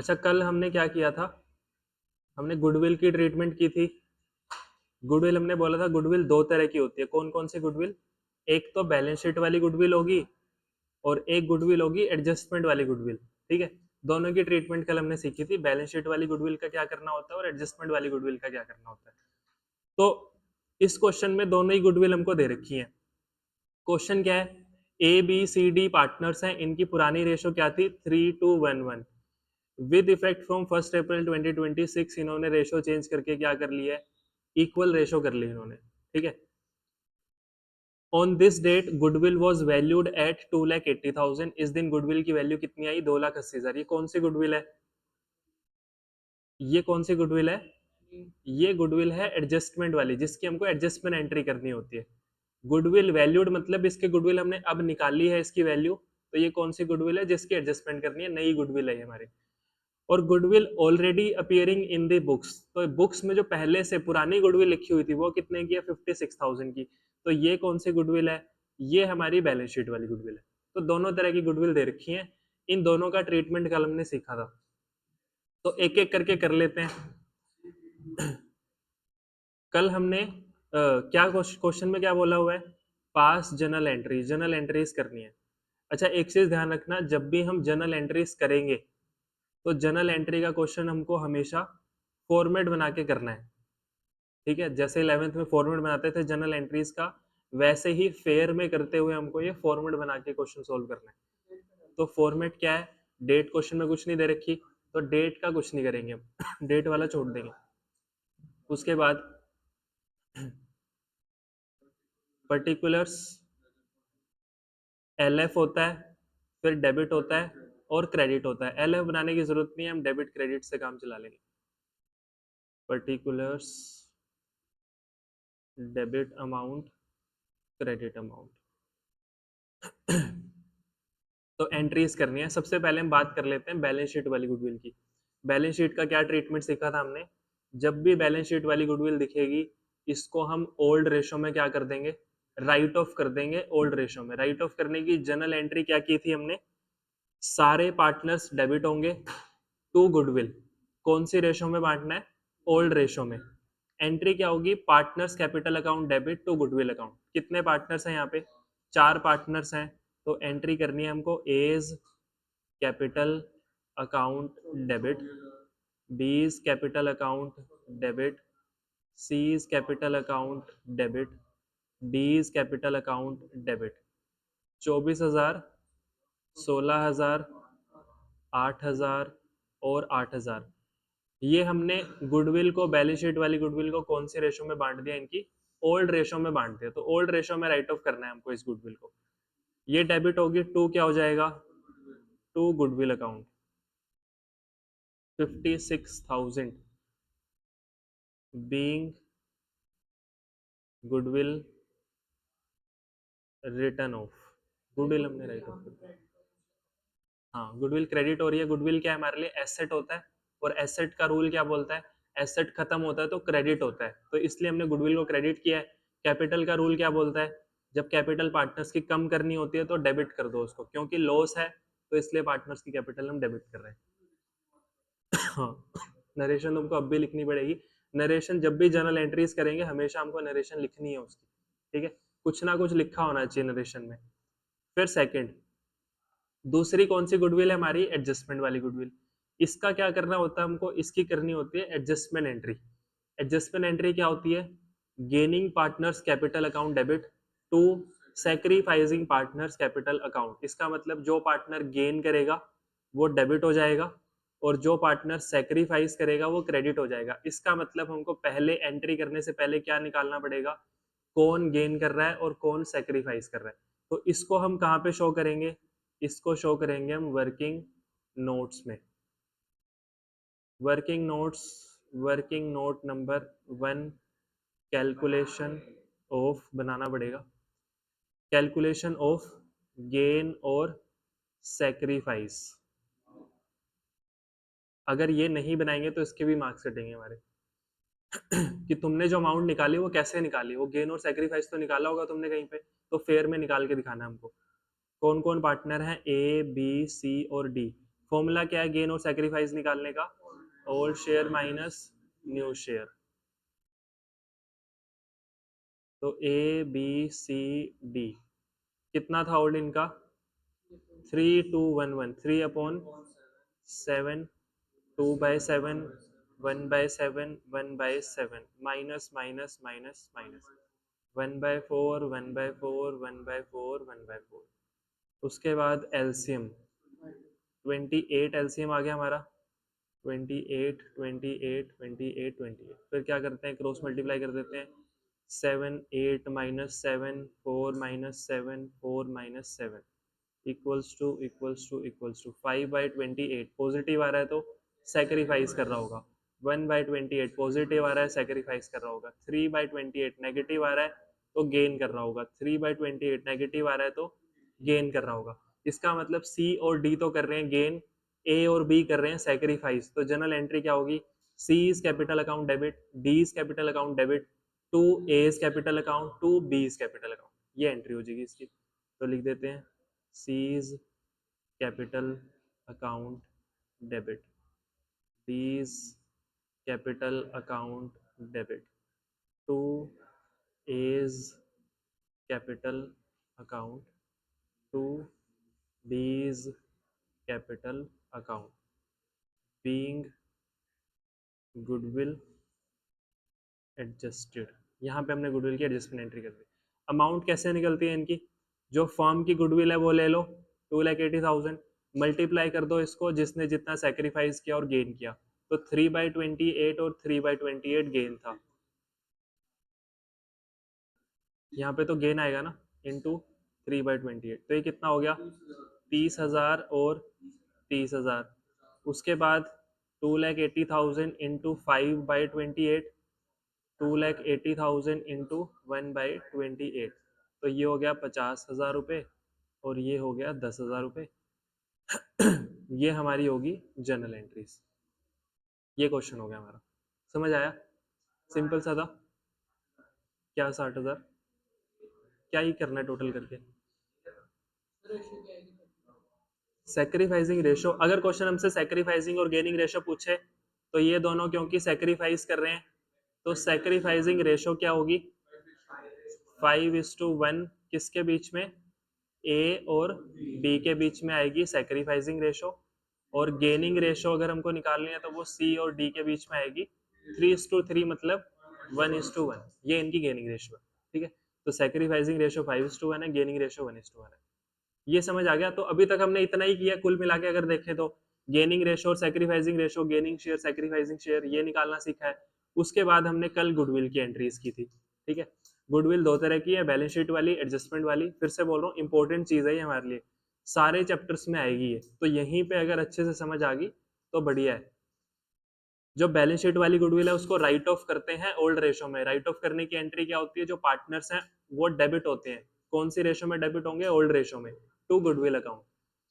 अच्छा, कल हमने क्या किया था, हमने गुडविल की ट्रीटमेंट की थी। गुडविल हमने बोला था गुडविल दो तरह की होती है। कौन कौन सी गुडविल? एक तो बैलेंस शीट वाली गुडविल होगी और एक गुडविल होगी एडजस्टमेंट वाली गुडविल। ठीक है, दोनों की ट्रीटमेंट कल हमने सीखी थी। बैलेंस शीट वाली गुडविल का क्या करना होता है और एडजस्टमेंट वाली गुडविल का क्या करना होता है। तो इस क्वेश्चन में दोनों ही गुडविल हमको दे रखी है। क्वेश्चन क्या है, A B C D partners हैं, इनकी पुरानी रेशो क्या थी 3:1:1। विद इफेक्ट फ्रॉम 1 अप्रैल 2026 इन्होंने रेशो चेंज करके क्या कर लिया है, इक्वल रेशो कर ली इन्होंने। ठीक है, on this date goodwill was valued at 2,80,000। इस दिन गुडविल की वैल्यू कितनी आई, 2,80,000। ये कौन सी गुडविल है, ये कौन सी गुडविल है, ये गुडविल है एडजस्टमेंट वाली, जिसकी हमको एडजस्टमेंट एंट्री करनी होती है। गुडविल वैल्यूड मतलब इसके गुडविल हमने अब निकाली है इसकी वैल्यू, तो ये कौन सी गुडविल है जिसकी एडजस्टमेंट करनी है, नई गुडविल है ये हमारी। और goodwill already appearing in the books, तो बुक्स में जो पहले से पुरानी गुडविल लिखी हुई थी वो कितने की है, 56,000 की। तो ये कौन सी गुडविल है, ये हमारी बैलेंस शीट वाली गुडविल है। तो दोनों तरह की गुडविल दे रखी है, इन दोनों का ट्रीटमेंट कल हमने सीखा था। तो एक एक करके कर लेते हैं। कल हमने क्या क्वेश्चन में क्या बोला हुआ है, पास जर्नल एंट्री, जर्नल एंट्रीज करनी है। अच्छा, एक चीज ध्यान रखना, जब भी हम जर्नल एंट्रीज करेंगे तो जर्नल एंट्री का क्वेश्चन हमको हमेशा फॉर्मेट बना के करना है। ठीक है, जैसे 11th में फॉर्मेट बनाते थे जनरल एंट्रीज का, वैसे ही फेयर में करते हुए हमको ये फॉर्मेट बना के क्वेश्चन सोल्व करना है। तो फॉर्मेट क्या है, डेट क्वेश्चन में कुछ नहीं दे रखी, तो डेट का कुछ नहीं करेंगे हम। डेट वाला छोड़ देंगे। उसके बाद पर्टिकुलर्स, एलएफ होता है, फिर डेबिट होता है और क्रेडिट होता है। एलएफ बनाने की जरूरत नहीं है, हम डेबिट क्रेडिट से काम चला लेंगे। Particulars, debit amount, credit amount. तो एंट्रीज करनी है। सबसे पहले हम बात कर लेते हैं बैलेंस शीट वाली गुडविल की। बैलेंस शीट का क्या ट्रीटमेंट सीखा था हमने, जब भी बैलेंस शीट वाली गुडविल दिखेगी इसको हम ओल्ड रेशो में क्या कर देंगे, राइट ऑफ कर देंगे। ओल्ड रेशो में राइट ऑफ करने की जनरल एंट्री क्या की थी हमने, सारे पार्टनर्स डेबिट होंगे टू गुडविल। कौन सी रेशो में बांटना है, ओल्ड रेशो में। एंट्री क्या होगी, partners capital account debit to goodwill account. कितने पार्टनर्स हैं यहाँ पे, चार पार्टनर्स हैं, तो एंट्री करनी है हमको A's capital account debit, B's capital account debit, C's capital account debit, D's capital account debit. 24,000, 16,000, 8,000 और 8,000। ये हमने गुडविल को, बैलेंस शीट वाली गुडविल को कौन से रेशो में बांट दिया, इनकी ओल्ड रेशो में बांट दिया। तो ओल्ड रेशो में राइट ऑफ करना है हमको इस गुडविल को। ये डेबिट होगी टू, क्या हो जाएगा, to goodwill account 56,000 being goodwill written off. Goodwill हमने राइट ऑफ कर दिया। हाँ, गुडविल क्रेडिट हो रही है। गुडविल क्या है हमारे लिए, एसेट होता है, और एसेट का रूल क्या बोलता है, एसेट खत्म होता है तो क्रेडिट होता है, तो इसलिए हमने गुडविल को क्रेडिट किया है। कैपिटल का रूल क्या बोलता है, जब कैपिटल पार्टनर्स की कम करनी होती है तो डेबिट कर दो उसको, क्योंकि लॉस है तो इसलिए पार्टनर्स की कैपिटल हम डेबिट कर रहे हैं। हाँ, नरेशन तुमको अब भी लिखनी पड़ेगी। नरेशन जब भी जर्नल एंट्रीज करेंगे हमेशा हमको नरेशन लिखनी है उसकी। ठीक है, कुछ ना कुछ लिखा होना चाहिए नरेशन में। फिर सेकंड, दूसरी कौन सी गुडविल है हमारी, एडजस्टमेंट वाली गुडविल। इसका क्या करना होता है हमको, इसकी करनी होती है एडजस्टमेंट एंट्री। एडजस्टमेंट एंट्री क्या होती है, gaining partners capital account debit to sacrificing partners capital account. इसका मतलब जो पार्टनर गेन करेगा वो डेबिट हो जाएगा और जो पार्टनर सैक्रिफाइस करेगा वो क्रेडिट हो जाएगा। इसका मतलब हमको पहले एंट्री करने से पहले क्या निकालना पड़ेगा, कौन गेन कर रहा है और कौन सैक्रिफाइस कर रहा है। तो इसको हम कहाँ पे शो करेंगे, इसको शो करेंगे हम वर्किंग नोट्स में। Working notes, working note number 1, calculation of बनाना पड़ेगा, कैलकुलेशन ऑफ गेन और सैक्रिफाइस। अगर ये नहीं बनाएंगे तो इसके भी मार्क्स कटेंगे हमारे। कि तुमने जो अमाउंट निकाली वो कैसे निकाली, वो गेन और सैक्रिफाइस तो निकाला होगा तुमने कहीं पे, तो फेयर में निकाल के दिखाना है हमको। कौन कौन पार्टनर हैं, ए बी सी और डी। फॉर्मूला क्या है गेन और सैक्रिफाइस निकालने का? Old share minus new share. तो ए बी सी डी कितना था ओल्ड इनका? 3211, 3/7, 2/7, 1/7, 1/7, माइनस माइनस माइनस माइनस 1/4, 1/4, 1/4, 1/4। उसके बाद एलसीएम 28 एलसीएम आ गया हमारा। 28, 28, 28, 28। फिर क्या करते हैं? क्रॉस मल्टीप्लाई कर देते हैं। 7, 8 minus 7, 4 minus 7, 4 minus 7 equals two 5/28। Positive आ रहा है तो सेक्रीफाइस कर रहा होगा। 1/28 पॉजिटिव आ रहा है, सेक्रीफाइस कर रहा होगा। 3/28 नेगेटिव आ रहा है तो गेन कर रहा होगा। 3/28 नेगेटिव आ रहा है तो गेन कर रहा होगा। इसका मतलब सी और डी तो कर रहे हैं गेन, ए और बी कर रहे हैं सेक्रीफाइस। तो जनरल एंट्री क्या होगी? C is capital account debit, D is capital account debit, to A is capital account, to B is capital account. ये एंट्री हो जाएगी इसकी। तो लिख देते हैं C's capital account debit, D's capital account debit, to A's capital account, to B's capital account, being goodwill adjusted। यहाँ पे हमने गुडविल की एडजस्टमेंट एंट्री कर दी। अमाउंट कैसे निकलती है इनकी? जो फर्म की गुडविल है वो ले लो 2,80,000, मल्टीप्लाई कर दो इसको जिसने जितना सेक्रीफाइस किया और गेन किया। तो 3/28 और 3/28 गेन था। यहाँ पे तो गेन आएगा ना, इंटू 3/28। तो ये कितना हो गया? 30,000 और 30,000। उसके बाद 2,80,000 इंटू 5/28, 2,80,000 इंटू 1/28। तो ये हो गया 50,000 रुपये और ये हो गया 10,000 रुपये। ये हमारी होगी जनरल एंट्रीज। ये क्वेश्चन हो गया हमारा। समझ आया? सिंपल सा था। क्या 60,000? क्या ही करना है टोटल करके? Sacrificing ratio. अगर क्वेश्चन हमसे सेक्रीफाइसिंग और गेनिंग रेशो पूछे तो ये दोनों क्योंकि सेक्रीफाइस कर रहे हैं तो सेक्रीफाइसिंग रेशो क्या होगी? 5:1 किसके बीच में? ए और बी के बीच में आएगी सेक्रीफाइसिंग रेशो। और गेनिंग रेशो अगर हमको निकालनी है तो वो सी और डी के बीच में आएगी 3:3, मतलब 1:1। ये इनकी गेनिंग रेशो है। ठीक है, तो सेक्रीफाइसिंग रेशो 5:1 है, गेनिंग रेशो 1:1 है। ये समझ आ गया? तो अभी तक हमने इतना ही किया कुल मिला के। अगर देखें तो गेनिंग रेशो और sacrificing ratio, gaining share sacrificing share, ये निकालना सीखा है। उसके बाद हमने कल गुडविल की एंट्रीज की थी। ठीक है, गुडविल दो तरह की है, बैलेंस शीट वाली, एडजस्टमेंट वाली। फिर से बोल रहा हूँ, इंपॉर्टेंट चीज है ये हमारे लिए, सारे चैप्टर्स में आएगी ये। तो यहीं पे अगर अच्छे से समझ आ गई तो बढ़िया है। जो बैलेंस शीट वाली गुडविल है उसको राइट ऑफ करते हैं ओल्ड रेशो में। राइट ऑफ करने की एंट्री क्या होती है? जो पार्टनर्स हैं वो डेबिट होते हैं। कौन सी रेशो में डेबिट होंगे? ओल्ड रेशो में, टू गुडविल अकाउंट।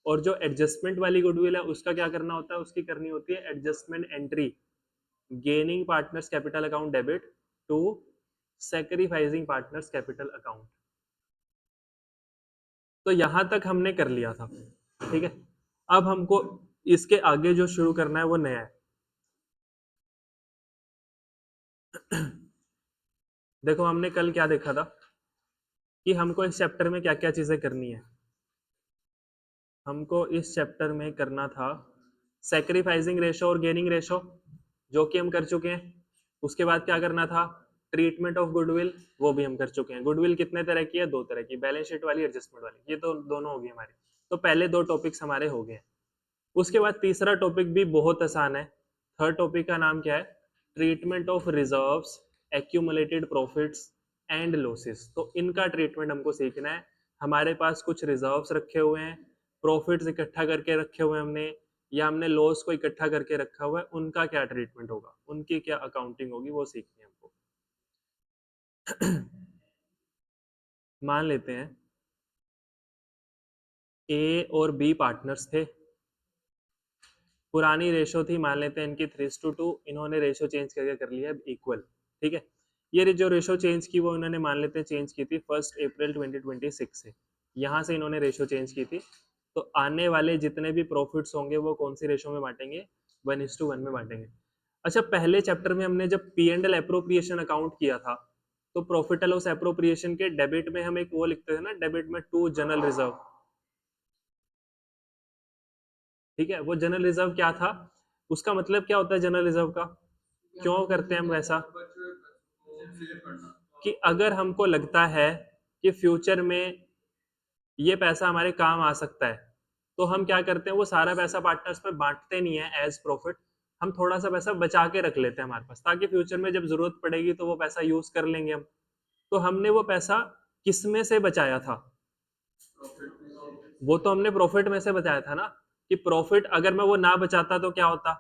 और जो एडजस्टमेंट वाली गुडविल है उसका क्या करना होता है? उसकी करनी होती है adjustment entry, gaining partners capital account debit to sacrificing partners capital account. तो यहां तक हमने कर लिया था। ठीक है, अब हमको इसके आगे जो शुरू करना है वो नया है। देखो हमने कल क्या देखा था कि हमको इस चैप्टर में क्या क्या चीजें करनी है। हमको इस चैप्टर में करना था सैक्रिफाइसिंग रेशो और गेनिंग रेशो, जो कि हम कर चुके हैं। उसके बाद क्या करना था? ट्रीटमेंट ऑफ गुडविल, वो भी हम कर चुके हैं। गुडविल कितने तरह की है? दो तरह की, बैलेंस शीट वाली, एडजस्टमेंट वाली। ये तो दोनों होगी हमारी। तो पहले दो टॉपिक्स हमारे हो गए। उसके बाद तीसरा टॉपिक भी बहुत आसान है। थर्ड टॉपिक का नाम क्या है? Treatment of reserves, accumulated profits and losses. तो इनका ट्रीटमेंट हमको सीखना है। हमारे पास कुछ रिजर्व्स रखे हुए हैं, प्रॉफिट्स इकट्ठा करके रखे हुए हैं हमने, या हमने लॉस को इकट्ठा करके रखा हुआ है, उनका क्या ट्रीटमेंट होगा, उनकी क्या अकाउंटिंग होगी, वो सीखनी है हमको। मान लेते हैं ए और बी पार्टनर्स थे। पुरानी रेशो थी, मान लेते हैं इनकी 3:2। इन्होंने रेशो चेंज करके कर लिया इक्वल। ठीक है, ये जो रेशो चेंज की वो इन्होंने मान लेते हैं चेंज की थी 1 अप्रैल 2026 से। यहाँ से इन्होंने रेशो चेंज की थी तो आने वाले जितने भी प्रॉफिट्स होंगे वो कौन सी रेशो में बांटेंगे, 1:1 में बांटेंगे। अच्छा, पहले चैप्टर में हमने जब P and L appropriation account किया था, तो प्रॉफिट एंड लॉस अप्रोप्रिएशन के डेबिट में हम एक वो लिखते थे ना, डेबिट में टू जनरल रिजर्व। ठीक है, वो जनरल रिजर्व क्या था, उसका मतलब क्या होता है जनरल रिजर्व का, क्यों करते हैं हम वैसा, कि अगर हमको लगता है कि फ्यूचर में ये पैसा हमारे काम आ सकता है, तो हम क्या करते हैं, वो सारा पैसा पार्टनर्स में बांटते नहीं है एज प्रॉफिट, हम थोड़ा सा पैसा बचा के रख लेते हैं हमारे पास, ताकि फ्यूचर में जब जरूरत पड़ेगी तो वो पैसा यूज कर लेंगे हम। तो हमने वो पैसा किस में से बचाया था, वो तो हमने प्रॉफिट में से बचाया था ना, कि प्रॉफिट अगर मैं वो ना बचाता तो क्या होता,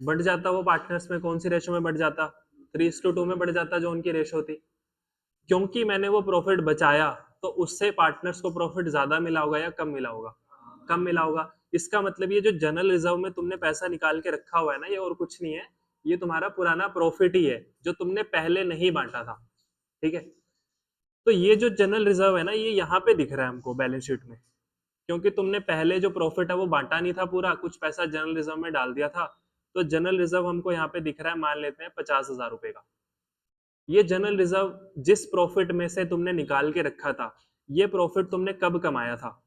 बढ़ जाता, वो पार्टनर्स में कौन सी रेशो में बढ़ जाता, 3:2 में बढ़ जाता, जो उनकी रेशो थी। क्योंकि मैंने वो प्रॉफिट बचाया, तो उससे पार्टनर्स को प्रॉफिट ज्यादा मिला होगा या कम मिला होगा, कम मिला होगा। इसका मतलब ये जो जनरल रिजर्व में तुमने पैसा निकाल के रखा हुआ है ना, ये और कुछ नहीं है, ये तुम्हारा पुराना प्रॉफिट ही है जो तुमने पहले नहीं बांटा था। ठीक है, तो ये जो जनरल रिजर्व है ना, ये यहाँ पे दिख रहा है हमको बैलेंस शीट में, क्योंकि तुमने पहले जो प्रॉफिट है वो बांटा नहीं था पूरा, कुछ पैसा जनरल रिजर्व में डाल दिया था, तो जनरल रिजर्व हमको यहाँ पे दिख रहा है, मान लेते हैं 50,000 रुपए का। ये जनरल रिजर्व जिस प्रॉफिट में से तुमने निकाल के रखा था, ये प्रॉफिट तुमने कब कमाया था,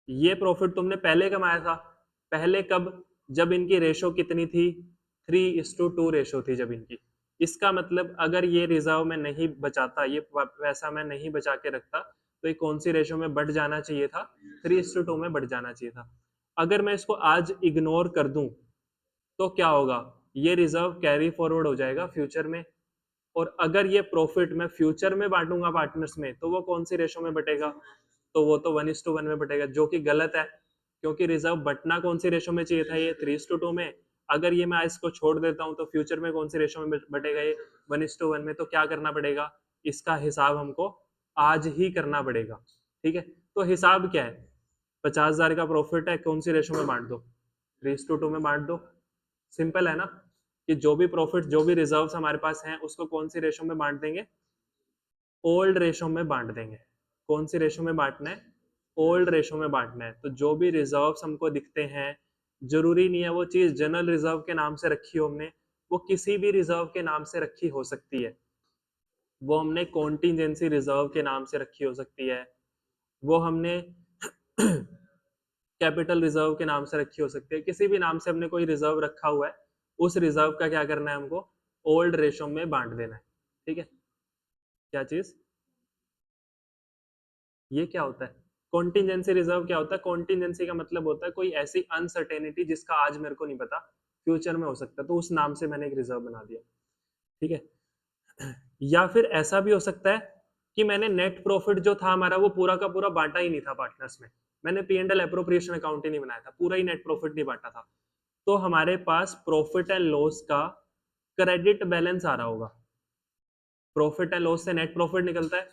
ये प्रॉफिट तुमने पहले कमाया था। पहले कब, जब इनकी रेशो कितनी थी, 3:2 रेशो थी जब इनकी। इसका मतलब अगर ये रिजर्व में नहीं बचाता, ये पैसा मैं नहीं बचा के रखता, तो ये कौन सी रेशो में बढ़ जाना चाहिए था, 3:2 में बढ़ जाना चाहिए था। अगर मैं इसको आज इग्नोर कर दूं तो क्या होगा, ये रिजर्व कैरी फॉरवर्ड हो जाएगा फ्यूचर में, और अगर ये प्रॉफिट मैं फ्यूचर में बांटूंगा पार्टनर्स में, तो वो कौन सी रेशो में बटेगा, तो वो तो 1:1 में बटेगा, जो कि गलत है, क्योंकि रिजर्व बटना कौन सी रेशो में चाहिए था, ये 3:2 में। अगर ये मैं इसको छोड़ देता हूं तो फ्यूचर में कौन सी रेशो में बटेगा, ये 1:1 में। तो क्या करना पड़ेगा, इसका हिसाब हमको आज ही करना पड़ेगा। ठीक है, तो हिसाब क्या है, 50,000 का प्रॉफिट है, कौन सी रेशो में बांट दो, 3:2 में बांट दो। सिंपल है ना, कि जो भी प्रॉफिट, जो भी रिजर्व्स हमारे पास हैं, उसको कौन सी रेशो में बांट देंगे, ओल्ड रेशो में बांट देंगे। कौन सी रेशो में बांटना है, ओल्ड रेशो में बांटना है। तो जो भी रिजर्व्स हमको दिखते हैं, जरूरी नहीं है वो चीज जनरल रिजर्व के नाम से रखी हो हमने, वो किसी भी रिजर्व के नाम से रखी हो सकती है, वो हमने कॉन्टीजेंसी रिजर्व के नाम से रखी हो सकती है, वो हमने कैपिटल रिजर्व के नाम से रखी हो सकती है, किसी भी नाम से हमने कोई रिजर्व रखा हुआ है, उस रिजर्व का क्या करना है हमको, ओल्ड रेशो में बांट देना है। ठीक है, क्या चीज, ये क्या होता है, कॉन्टिजेंसी रिजर्व क्या होता है, कॉन्टिजेंसी का मतलब होता है कोई ऐसी अनसर्टेनिटी जिसका आज मेरे को नहीं पता, फ्यूचर में हो सकता है, तो उस नाम से मैंने एक रिजर्व बना दिया। ठीक है, या फिर ऐसा भी हो सकता है कि मैंने नेट प्रॉफिट जो था हमारा, वो पूरा का पूरा बांटा ही नहीं था पार्टनर्स में, मैंने P and L appropriation account ही नहीं बनाया था, पूरा ही नेट प्रॉफिट नहीं बांटा था, तो हमारे पास प्रॉफिट एंड लॉस का क्रेडिट बैलेंस आ रहा होगा। प्रॉफिट एंड लॉस से नेट प्रॉफिट निकलता है,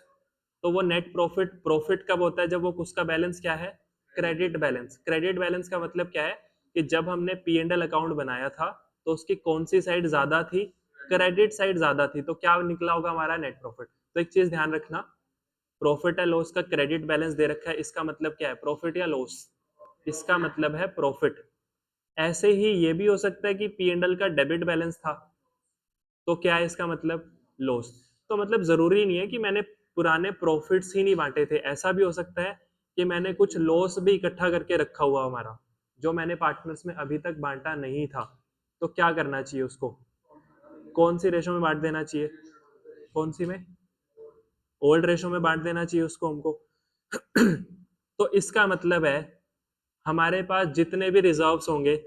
तो वो नेट प्रॉफिट, प्रॉफिट कब होता है, जब वो उसका बैलेंस क्या है, क्रेडिट बैलेंस। क्रेडिट बैलेंस का मतलब क्या है, कि जब हमने पी एंड एल अकाउंट बनाया था, तो उसकी कौन सी साइड ज्यादा थी, क्रेडिट साइड ज्यादा थी, तो क्या निकला होगा हमारा नेट प्रॉफिट। तो एक चीज ध्यान रखना, प्रॉफिट एंड लॉस का क्रेडिट बैलेंस दे रखा है, इसका मतलब क्या है, प्रॉफिट या लॉस, इसका मतलब है प्रॉफिट। ऐसे ही ये भी हो सकता है कि पी एंड एल का डेबिट बैलेंस था, तो क्या है इसका मतलब, लॉस। तो मतलब जरूरी नहीं है कि मैंने पुराने प्रॉफिट्स ही नहीं बांटे थे, ऐसा भी हो सकता है कि मैंने कुछ लॉस भी इकट्ठा करके रखा हुआ हमारा, जो मैंने पार्टनर्स में अभी तक बांटा नहीं था। तो क्या करना चाहिए उसको, कौन सी रेशो में बांट देना चाहिए, कौन सी में, ओल्ड रेशो में बांट देना चाहिए उसको हमको। तो इसका मतलब है हमारे पास जितने भी रिजर्व्स होंगे,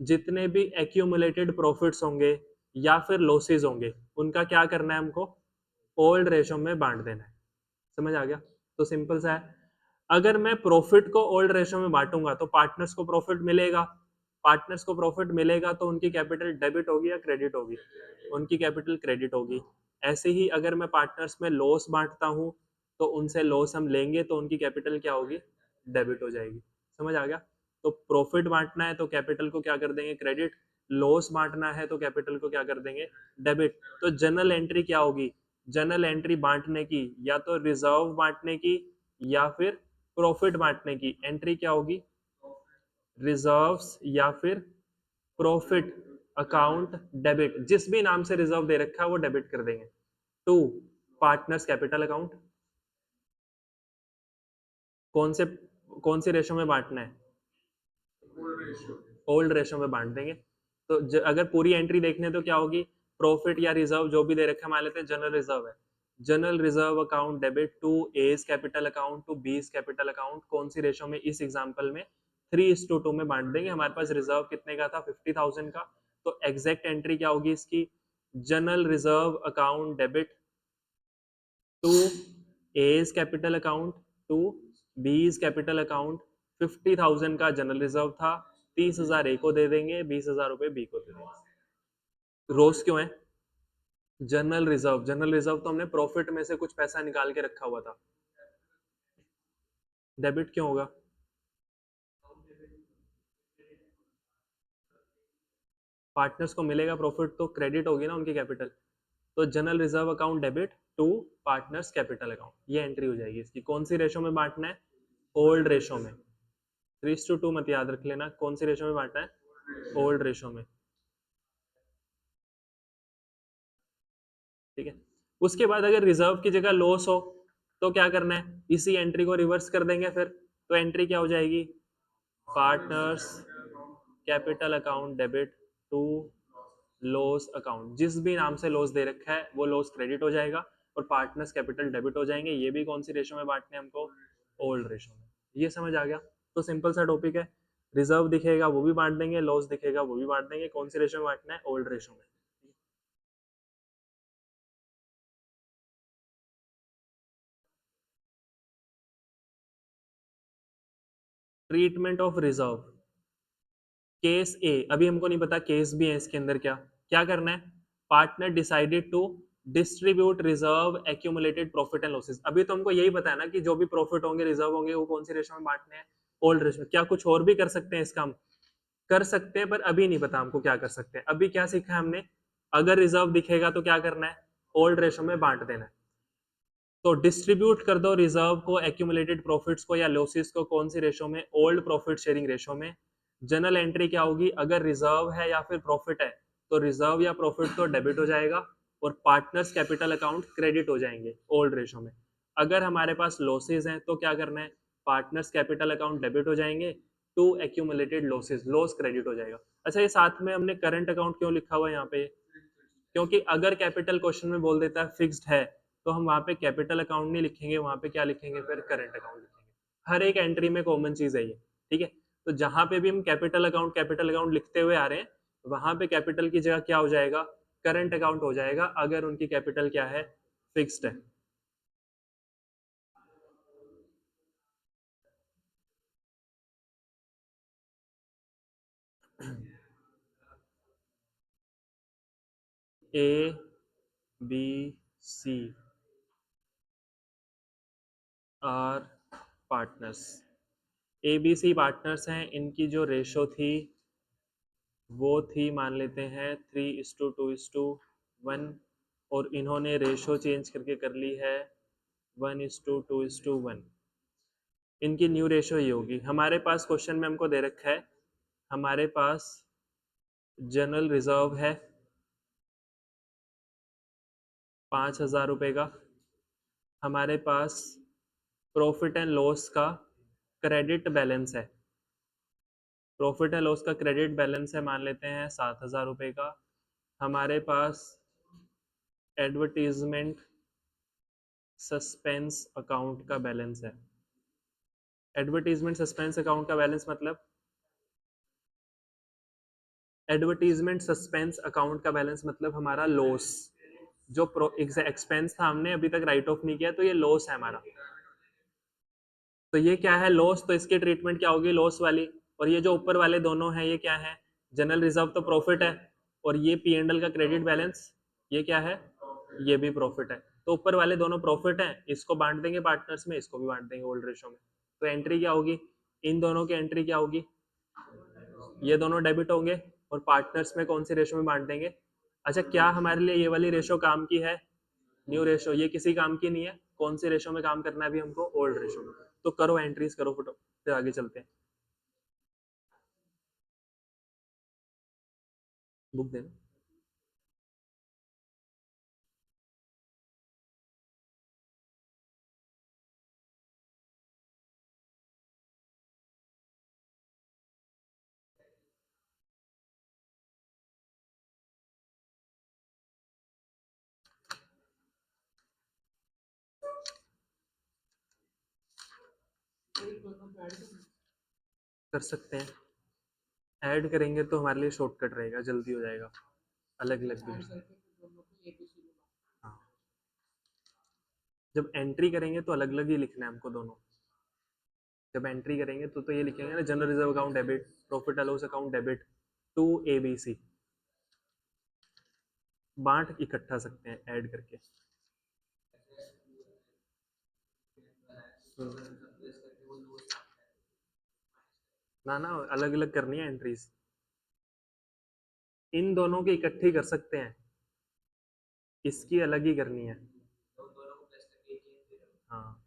जितने भी एक्यूमुलेटेड प्रॉफिट्स होंगे या फिर लॉसेस होंगे, उनका क्या करना है हमको, ओल्ड रेशो में बांट देना है। समझ आ गया, तो सिंपल सा है, अगर मैं प्रॉफिट को ओल्ड रेशो में बांटूंगा तो पार्टनर्स को प्रॉफिट मिलेगा, पार्टनर्स को प्रॉफिट मिलेगा तो उनकी कैपिटल डेबिट होगी या क्रेडिट होगी, उनकी कैपिटल क्रेडिट होगी। ऐसे ही अगर मैं पार्टनर्स में लॉस बांटता हूं, तो उनसे लॉस हम लेंगे तो उनकी कैपिटल क्या होगी, डेबिट हो जाएगी। समझ आ गया, तो प्रॉफिट बांटना है तो कैपिटल को क्या कर देंगे, क्रेडिट, लॉस बांटना है तो कैपिटल को क्या कर देंगे, डेबिट। तो जनरल एंट्री क्या होगी, जनरल एंट्री बांटने की, या तो रिजर्व बांटने की या फिर प्रॉफिट बांटने की एंट्री क्या होगी, रिजर्व्स या फिर प्रॉफिट अकाउंट डेबिट, जिस भी नाम से रिजर्व दे रखा है वो डेबिट कर देंगे। टू पार्टनर्स कैपिटल अकाउंट, कौन से कौन सी रेशो में बांटना है, ओल्ड रेशो में बांट देंगे। तो अगर पूरी एंट्री देखने तो क्या होगी, प्रॉफिट या रिजर्व जो भी दे रखा है, मान लेते हैं जनरल रिजर्व है, general reserve account debit to A's capital account to B's capital account, कौन सी रेशो में, इस एग्जांपल में 3:2 में बांट देंगे। हमारे पास रिजर्व कितने का था, 50,000 का, तो एग्जैक्ट एंट्री क्या होगी इसकी, general reserve account debit to A's capital account to B's capital account, 50,000 का जनरल रिजर्व था, 30,000 ए को दे देंगे, 20,000 रुपए बी को दे देंगे। रोज क्यों है, जनरल रिजर्व तो हमने प्रॉफिट में से कुछ पैसा निकाल के रखा हुआ था, डेबिट क्यों होगा, पार्टनर्स को मिलेगा प्रॉफिट तो क्रेडिट होगी ना उनकी कैपिटल, तो general reserve account debit to partners capital account, ये एंट्री हो जाएगी इसकी। कौन सी रेशो में बांटना है, ओल्ड रेशो में, 3:2 मत याद रख लेना, कौन सी रेशो में बांटना है, ओल्ड रेशो में, ठीक है। उसके बाद अगर रिजर्व की जगह लॉस हो तो क्या करना है, इसी एंट्री को रिवर्स कर देंगे फिर, तो एंट्री क्या हो जाएगी, partners capital account debit to loss account, जिस भी नाम से लॉस दे रखा है वो लॉस क्रेडिट हो जाएगा और पार्टनर्स कैपिटल डेबिट हो जाएंगे। ये भी कौन सी रेशो में बांटने हैं हमको, ओल्ड रेशो में। ये समझ आ गया, तो सिंपल सा टॉपिक है, रिजर्व दिखेगा वो भी बांट देंगे, लॉस दिखेगा वो भी बांट देंगे, कौन सी रेशो में बांटना है, ओल्ड रेशो में। ट्रीटमेंट ऑफ रिजर्व, केस ए, अभी हमको नहीं पता केस बी है इसके अंदर, क्या क्या करना है, partner decided to distribute reserve accumulated profit and losses. अभी तो हमको यही पता है ना कि जो भी प्रॉफिट होंगे रिजर्व होंगे वो कौन सी रेशो में बांटने हैं, ओल्ड रेशो में। क्या कुछ और भी कर सकते हैं इसका, हम कर सकते हैं पर अभी नहीं पता हमको क्या कर सकते हैं। अभी क्या सीखा है हमने, अगर रिजर्व दिखेगा तो क्या करना है, ओल्ड रेशो में बांट देना है। तो डिस्ट्रीब्यूट कर दो रिजर्व को, एक्यूमुलेटेड प्रॉफिट्स को या लॉसेस को, कौन सी रेशो में, ओल्ड प्रॉफिट शेयरिंग रेशो में। जनरल एंट्री क्या होगी, अगर रिजर्व है या फिर प्रॉफिट है तो रिजर्व या प्रॉफिट तो डेबिट हो जाएगा और पार्टनर्स कैपिटल अकाउंट क्रेडिट हो जाएंगे ओल्ड रेशो में। अगर हमारे पास लॉसेज हैं तो क्या करना है, पार्टनर्स कैपिटल अकाउंट डेबिट हो जाएंगे to accumulated losses, loss credit हो जाएगा। अच्छा, ये साथ में हमने करंट अकाउंट क्यों लिखा हुआ है यहाँ पे, क्योंकि अगर कैपिटल क्वेश्चन में बोल देता है फिक्स्ड है तो हम वहां पे कैपिटल अकाउंट नहीं लिखेंगे, वहां पे क्या लिखेंगे, फिर करंट अकाउंट लिखेंगे। हर एक एंट्री में कॉमन चीज है ये, ठीक है। तो जहां पे भी हम कैपिटल अकाउंट लिखते हुए आ रहे हैं, वहां पे कैपिटल की जगह क्या हो जाएगा, करंट अकाउंट हो जाएगा, अगर उनकी कैपिटल क्या है, फिक्स्ड है। A B C are partners, A B C partners हैं, इनकी जो रेशो थी वो थी, मान लेते हैं 3:2:1, और इन्होंने रेशो चेंज करके कर ली है 1:2:1। इनकी न्यू रेशो ये होगी। हमारे पास क्वेश्चन में हमको दे रखा है, हमारे पास जनरल रिजर्व है 5,000 रुपये का, हमारे पास प्रॉफिट एंड लॉस का क्रेडिट बैलेंस है, प्रॉफिट एंड लॉस का क्रेडिट बैलेंस है, मान लेते हैं 7,000 रुपये का। हमारे पास एडवर्टीजमेंट सस्पेंस अकाउंट का बैलेंस है। एडवर्टीजमेंट सस्पेंस अकाउंट का बैलेंस मतलब, एडवर्टीजमेंट सस्पेंस अकाउंट का बैलेंस मतलब हमारा लॉस, जो एक्सपेंस था हमने अभी तक राइट ऑफ नहीं किया तो ये लॉस है हमारा। तो ये क्या है, लॉस, तो इसकी ट्रीटमेंट क्या होगी, लॉस वाली। और ये जो ऊपर वाले दोनों हैं ये क्या है, जनरल रिजर्व तो प्रॉफिट है, और ये पी एंड एल का क्रेडिट बैलेंस ये क्या है, ये भी प्रॉफिट है। तो ऊपर वाले दोनों प्रॉफिट हैं, इसको बांट देंगे पार्टनर्स में, इसको भी बांट देंगे ओल्ड रेशो में। तो एंट्री क्या होगी, इन दोनों की एंट्री क्या होगी, ये दोनों डेबिट होंगे और पार्टनर्स में कौन सी रेशो में बांट देंगे। अच्छा, क्या हमारे लिए ये वाली रेशो काम की है, न्यू रेशो, ये किसी काम की नहीं है, कौन सी रेशो में काम करना है अभी हमको, ओल्ड रेशो में। तो करो एंट्रीज करो, फुट फिर आगे चलते हैं। बुक देना। कर सकते हैं, ऐड करेंगे तो हमारे लिए शॉर्टकट रहेगा, जल्दी हो जाएगा, अलग अलग भी। हाँ, जब एंट्री करेंगे तो अलग अलग ही लिखना है हमको दोनों। जब एंट्री करेंगे तो ये लिखेंगे ना, general reserve account debit, profit and loss account debit to ABC। बांट इकट्ठा सकते हैं ऐड करके। ना ना, अलग अलग करनी है एंट्रीज, इन दोनों की इकट्ठी कर सकते हैं, इसकी अलग ही करनी है। हाँ।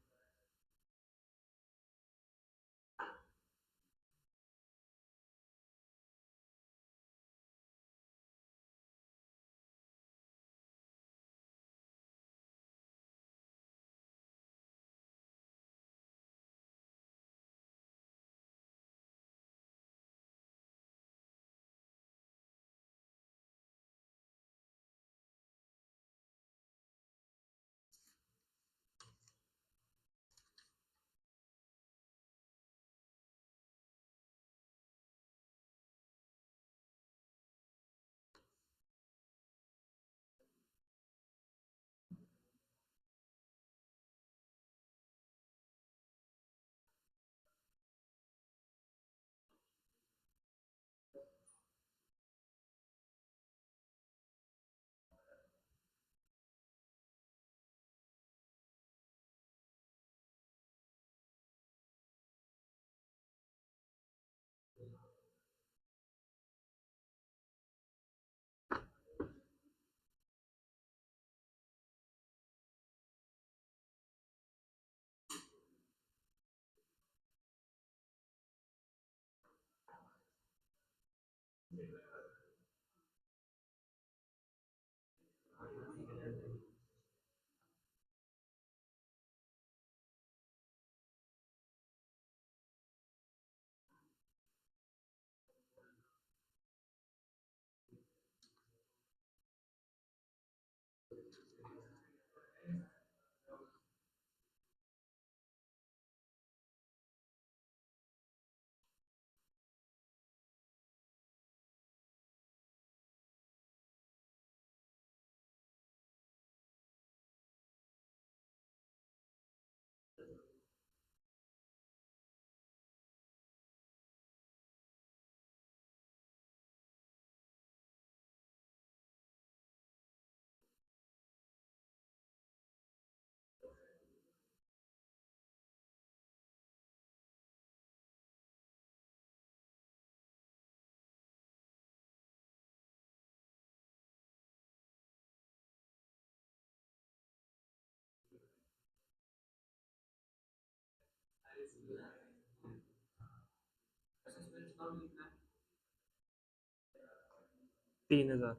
3000।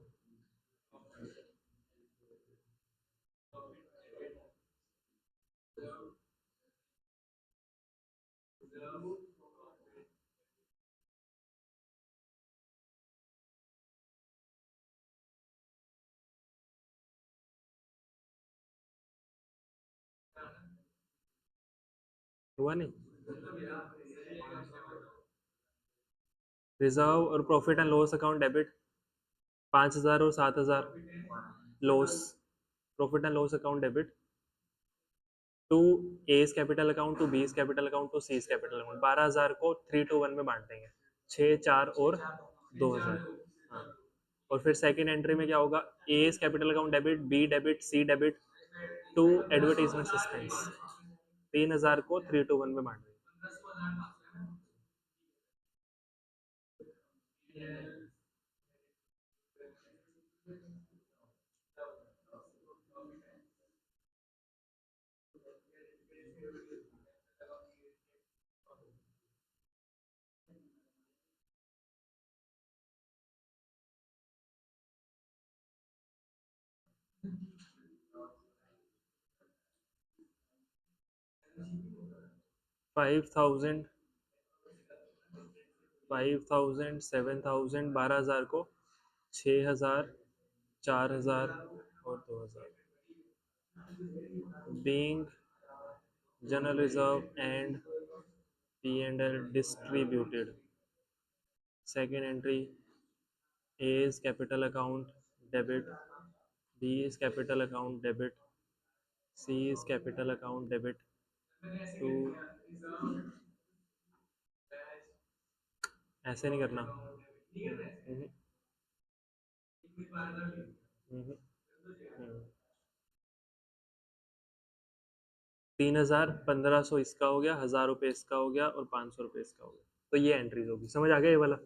हुआ नहीं। रिजर्व और profit and loss account debit 5000 और 7000। Loss, profit and loss account debit to A's capital account, to B's capital account, to C's capital account. 12000 को 3 to 1 में बांट देंगे, 6, 4 और 2000। हाँ। और फिर सेकंड एंट्री में क्या होगा, A's capital account debit, B debit, C debit to advertisement suspense. 3000 को 3 to 1 में बांट देंगे। 5,000, 5,000, 7,000, 12,000 को 6,000, 4,000 और 2,000, being general reserve and P&L distributed. Second entry, A is capital account debit, B is capital account debit, C is capital account debit to, ऐसे नहीं करना। हम्म, हम्म, हम्म। 3,000, 1,500 इसका हो गया, 1,000 रुपये इसका हो गया और 500 रुपये इसका हो गया। तो ये एंट्रीज होगी, समझ आ गया ये वाला?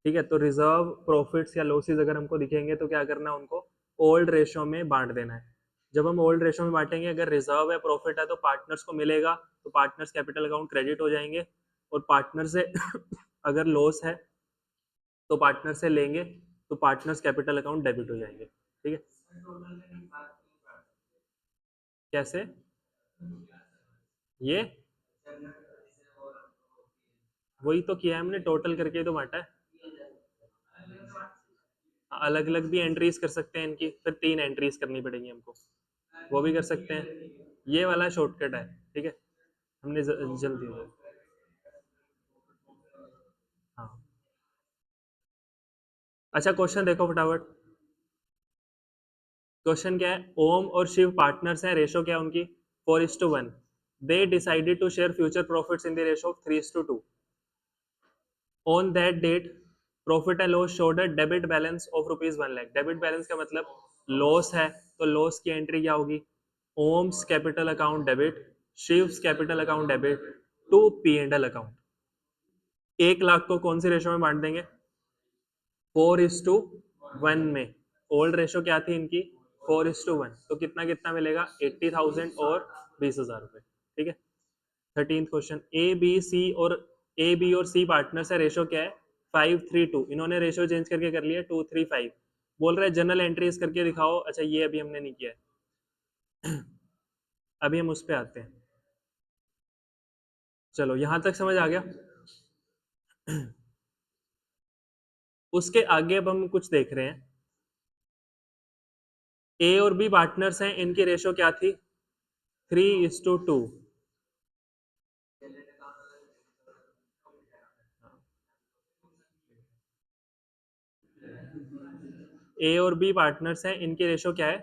ठीक है, तो रिजर्व प्रॉफिट्स या लॉसेस अगर हमको दिखेंगे तो क्या करना है, उनको ओल्ड रेशो में बांट देना है। जब हम ओल्ड रेशो में बांटेंगे, अगर रिजर्व है प्रॉफिट है तो पार्टनर्स को मिलेगा, तो पार्टनर्स कैपिटल अकाउंट क्रेडिट हो जाएंगे, और पार्टनर से अगर लॉस है तो पार्टनर से लेंगे, तो पार्टनर्स कैपिटल अकाउंट डेबिट हो जाएंगे। ठीक है, कैसे ये, वही तो किया है हमने, टोटल करके तो बांटा है। अलग अलग भी एंट्रीज कर सकते हैं इनकी, फिर 3 एंट्रीज करनी पड़ेंगी हमको, वो भी कर सकते हैं। ये वाला शॉर्टकट है, ठीक है, हमने जल्दी हो। हाँ, अच्छा क्वेश्चन देखो फटाफट। क्वेश्चन क्या है, ओम और शिव पार्टनर्स हैं, रेशो क्या है उनकी 4:1। They decided to share future profits in the ratio of 3:2। On that date profit and loss showed a debit balance of ₹1,00,000। Debit balance का मतलब लॉस है, तो लॉस की एंट्री क्या होगी, Om's capital account debit, Shiv's capital account debit to P&L account. 1,00,000 को कौन सी रेशो में बांट देंगे, 4:1 में। ओल्ड रेशो क्या थी इनकी 4:1, तो कितना कितना मिलेगा 80,000 और 20,000 रुपए। ठीक है, 13th क्वेश्चन, ए बी और सी पार्टनर्स है, रेशो क्या है 5:3:2। इन्होंने रेशो चेंज करके कर लिया 2:3:5। बोल रहे जनरल एंट्रीज करके दिखाओ। अच्छा, ये अभी हमने नहीं किया है। अभी हम उस पे आते हैं। चलो यहां तक समझ आ गया। उसके आगे अब हम कुछ देख रहे हैं। ए और बी पार्टनर्स हैं, इनकी रेशो क्या थी 3:2। ए और बी पार्टनर्स हैं, इनकी रेशो क्या है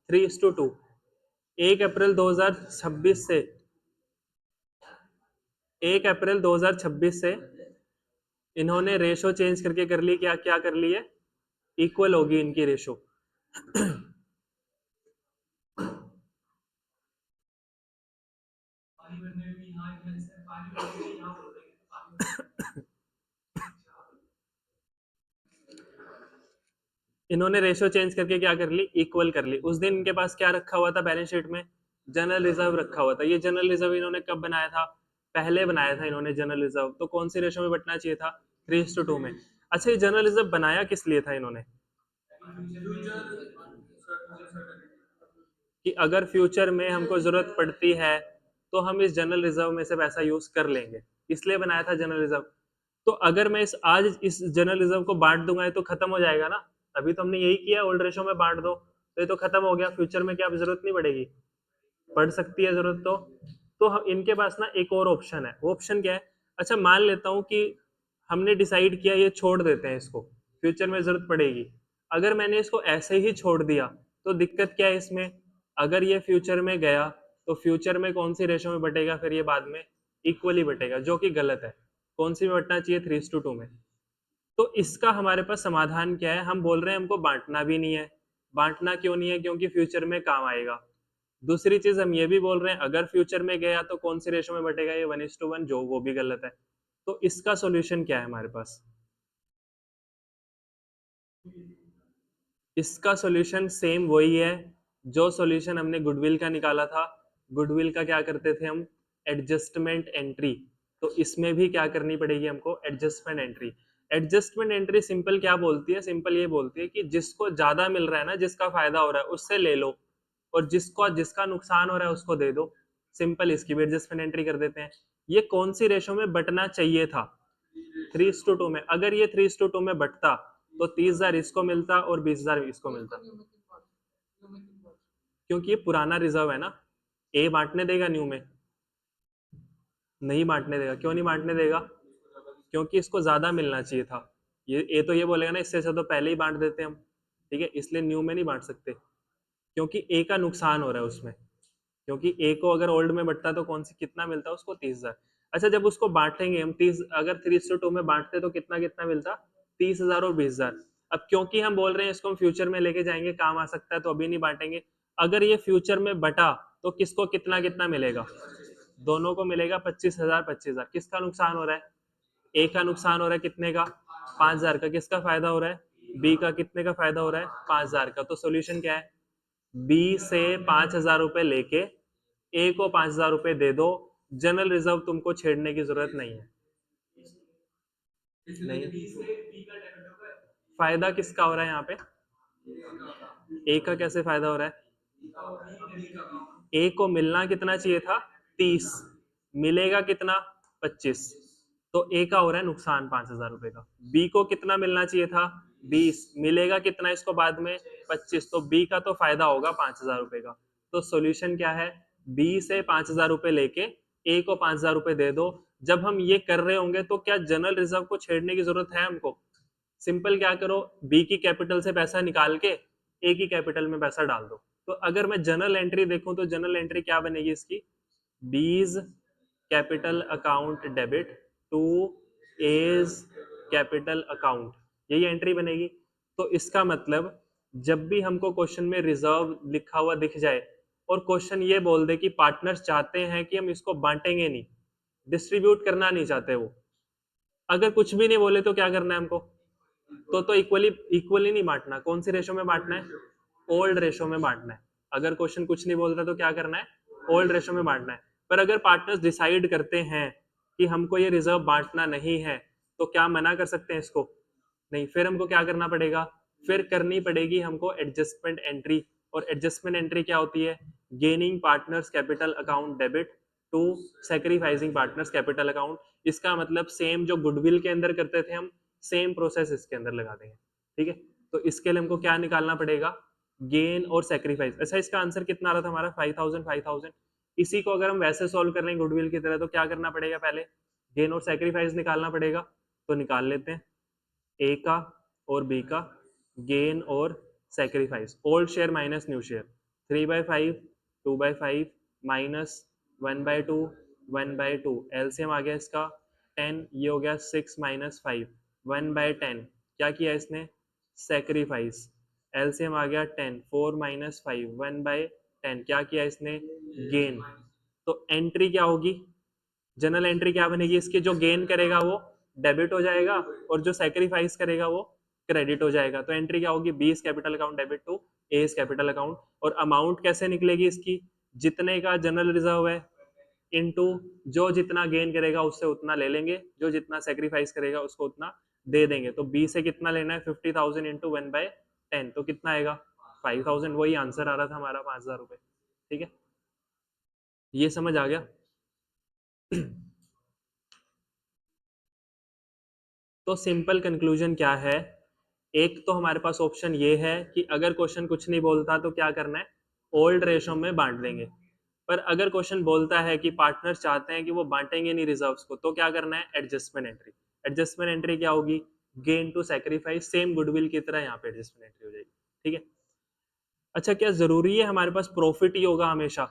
3:2। 1 अप्रैल 2026 से 1 अप्रैल 2026 से इन्होंने रेशो चेंज करके कर ली, क्या क्या कर ली है, इक्वल होगी इनकी रेशो। इन्होंने रेशो चेंज करके क्या कर ली, इक्वल कर ली। उस दिन इनके पास क्या रखा हुआ था बैलेंस शीट में, जनरल रिजर्व रखा हुआ था। ये जनरल रिजर्व इन्होंने कब बनाया था, पहले बनाया था इन्होंने जनरल रिजर्व, तो कौन सी रेशो में बटना चाहिए था 3:2 में। अच्छा, ये जनरल रिजर्व बनाया किस लिए था इन्होंने, कि अगर फ्यूचर में हमको जरूरत पड़ती है तो हम इस जनरल रिजर्व में से पैसा यूज कर लेंगे, इसलिए बनाया था जनरल रिजर्व। तो अगर मैं आज इस जनरल रिजर्व को बांट दूंगा, ये तो खत्म हो जाएगा ना। अभी तो हमने यही किया, ओल्ड रेशो में बांट दो, तो ये तो खत्म हो गया, फ्यूचर में क्या अब जरूरत नहीं पड़ेगी, पड़ सकती है जरूरत तो हम इनके पास ना एक और ऑप्शन है। वो ऑप्शन क्या है, अच्छा मान लेता हूं कि हमने डिसाइड किया ये छोड़ देते हैं इसको, फ्यूचर में जरूरत पड़ेगी। अगर मैंने इसको ऐसे ही छोड़ दिया तो दिक्कत क्या है इसमें, अगर ये फ्यूचर में गया तो फ्यूचर में कौन सी रेशो में बटेगा, फिर ये बाद में इक्वली बटेगा, जो कि गलत है। कौन सी में बटना चाहिए 3:2 में। तो इसका हमारे पास समाधान क्या है, हम बोल रहे हैं हमको बांटना भी नहीं है। बांटना क्यों नहीं है, क्योंकि फ्यूचर में काम आएगा। दूसरी चीज हम ये भी बोल रहे हैं अगर फ्यूचर में गया तो कौन सी रेशो में बटेगा, ये 1:1, जो वो भी गलत है। तो इसका सॉल्यूशन क्या है हमारे पास, इसका सॉल्यूशन सेम वही है जो सॉल्यूशन हमने गुडविल का निकाला था। गुडविल का क्या करते थे हम, एडजस्टमेंट एंट्री। तो इसमें भी क्या करनी पड़ेगी हमको, adjustment entry. Adjustment entry simple क्या बोलती है, सिंपल ये बोलती है कि जिसको ज्यादा मिल रहा है ना, जिसका फायदा हो रहा है उससे ले लो, और जिसका नुकसान हो रहा है उसको दे दो। सिंपल इसकी भी एडजस्टमेंट एंट्री कर देते हैं। ये कौन सी रेशो में बटना चाहिए था? 3:2 में। अगर ये 3:2 में बटता तो 30,000 इसको मिलता और 20,000 इसको मिलता, क्योंकि ये पुराना रिजर्व है ना। ए बांटने देगा न्यू में? नहीं बांटने देगा। क्यों नहीं बांटने देगा? क्योंकि इसको ज्यादा मिलना चाहिए था। ये ए तो ये बोलेगा ना इससे अच्छा तो पहले ही बांट देते हम, ठीक है, इसलिए न्यू में नहीं बांट सकते, क्योंकि ए का नुकसान हो रहा है उसमें। क्योंकि ए को अगर ओल्ड में बटता तो कौन सी कितना मिलता उसको? 30,000। अच्छा, जब उसको बांटेंगे हम 30, अगर 3:2 में बांटते तो कितना कितना मिलता? 30,000 और 20,000। अब क्योंकि हम बोल रहे हैं इसको हम फ्यूचर में लेके जाएंगे, काम आ सकता है, तो अभी नहीं बांटेंगे। अगर ये फ्यूचर में बटा तो किसको कितना कितना मिलेगा? दोनों को मिलेगा 25,000 25,000। किसका नुकसान हो रहा है? ए का नुकसान हो रहा है कितने का? 5,000 का। किसका फायदा हो रहा है? बी का। कितने का फायदा हो रहा है? 5,000 का। तो सोल्यूशन क्या है? बी से 5,000 रुपए लेके ए को 5,000 रुपए दे दो। जनरल रिजर्व तुमको छेड़ने की जरूरत नहीं है। नहीं, फायदा किसका हो रहा है यहाँ पे? ए का कैसे फायदा हो रहा है? ए को मिलना कितना चाहिए था? 30। मिलेगा कितना? 25। तो ए का हो रहा है नुकसान 5,000 रुपए का। बी को कितना मिलना चाहिए था? 20। मिलेगा कितना इसको बाद में? 25। तो बी का तो फायदा होगा 5,000 रुपए का। तो सॉल्यूशन क्या है? बी से 5,000 रुपए लेके ए को 5,000 रुपए दे दो। जब हम ये कर रहे होंगे तो क्या जनरल रिजर्व को छेड़ने की जरूरत है हमको? सिंपल क्या करो, बी की कैपिटल से पैसा निकाल के ए की कैपिटल में पैसा डाल दो। तो अगर मैं जनरल एंट्री देखूं तो जनरल एंट्री क्या बनेगी इसकी? B's capital account debit to A's capital account, यही एंट्री बनेगी। तो इसका मतलब जब भी हमको क्वेश्चन में रिजर्व लिखा हुआ दिख जाए और क्वेश्चन ये बोल दे कि पार्टनर्स चाहते हैं कि हम इसको बांटेंगे नहीं, डिस्ट्रीब्यूट करना नहीं चाहते वो, अगर कुछ भी नहीं बोले तो क्या करना है हमको? तो इक्वली इक्वली नहीं बांटना। कौन सी रेशो में बांटना है? ओल्ड रेशो में बांटना है। अगर क्वेश्चन कुछ नहीं बोलता तो क्या करना है? ओल्ड रेशो में बांटना है। पर अगर पार्टनर्स डिसाइड करते हैं कि हमको ये रिजर्व बांटना नहीं है तो क्या मना कर सकते हैं इसको? नहीं। फिर हमको क्या करना पड़ेगा? फिर करनी पड़ेगी हमको एडजस्टमेंट एंट्री। और एडजस्टमेंट एंट्री क्या होती है? Gaining partners capital account debit to sacrificing partners capital account. इसका मतलब सेम जो गुडविल के अंदर करते थे हम, सेम प्रोसेस इसके अंदर लगा देंगे, ठीक है। तो इसके लिए हमको क्या निकालना पड़ेगा? गेन और सेक्रीफाइस। अच्छा, इसका आंसर कितना आ रहा था हमारा? 5,000 5,000। इसी को अगर हम वैसे सॉल्व कर रहे हैं गुडविल की तरह तो क्या करना पड़ेगा? पहले गेन और सेक्रीफाइस निकालना पड़ेगा। तो निकाल लेते हैं ए का और बी का गेन और sacrifice. Old share minus new share, 3/5 2/5 minus 1/2 1/2। LCM आ गया इसका 10, ये हो गया 6 माइनस 5 1/10। क्या किया इसने? सेक्रीफाइस। एलसीएम आ गया 10, 4 माइनस 5 1/10। क्या किया इसने? गेन। तो एंट्री क्या होगी? जनरल एंट्री क्या बनेगी इसकी? जो गेन करेगा वो डेबिट हो जाएगा और जो सेक्रीफाइस करेगा वो क्रेडिट हो जाएगा। तो एंट्री क्या होगी? B capital account debit to A capital account. और अमाउंट कैसे निकलेगी इसकी? जितने का जनरल रिजर्व है इनटू जो जितना गेन करेगा उससे उतना ले लेंगे, जो जितना सेक्रीफाइस करेगा उसको उतना दे देंगे। तो बी से कितना लेना है? 50,000 इंटू 1/10। तो कितना आएगा? 5,000। वही आंसर आ रहा था हमारा, 5,000 रुपए, ठीक है। ये समझ आ गया? तो सिंपल कंक्लूजन क्या है? एक तो हमारे पास ऑप्शन ये है कि अगर क्वेश्चन कुछ नहीं बोलता तो क्या करना है? ओल्ड रेशो में बांट देंगे। पर अगर क्वेश्चन बोलता है कि पार्टनर्स चाहते हैं कि वो बांटेंगे नहीं रिजर्व्स को, तो क्या करना है? Adjustment entry. एडजस्टमेंट एंट्री क्या होगी? Gain to sacrifice. Same goodwill की तरह यहाँ पे एडजस्टमेंट एंट्री हो जाएगी, ठीक है। अच्छा, क्या जरूरी है हमारे पास प्रॉफिट ही होगा हमेशा?